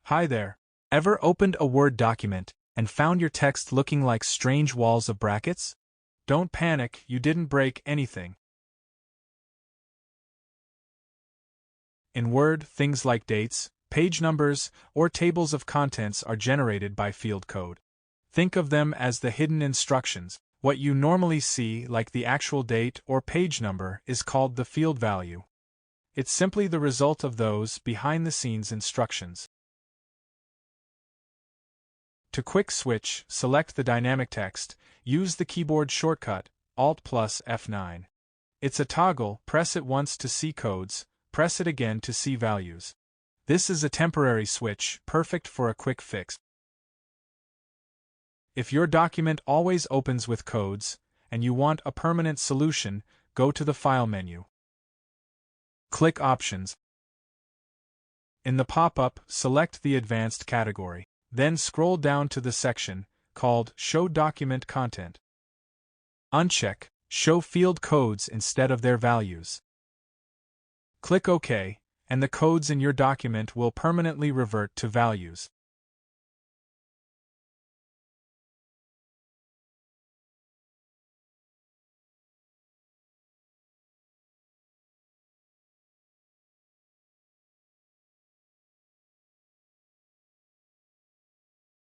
Hi there. Ever opened a Word document and found your text looking like strange walls of brackets? Don't panic, you didn't break anything. In Word, things like dates, page numbers, or tables of contents are generated by field code. Think of them as the hidden instructions. What you normally see, like the actual date or page number, is called the field value. It's simply the result of those behind-the-scenes instructions. To quick switch, select the dynamic text, use the keyboard shortcut, Alt plus F9. It's a toggle, press it once to see codes, press it again to see values. This is a temporary switch, perfect for a quick fix. If your document always opens with codes, and you want a permanent solution, go to the File menu. Click Options. In the pop-up, select the Advanced category. Then scroll down to the section called Show Document Content. Uncheck Show Field Codes instead of their values. Click OK, and the codes in your document will permanently revert to values.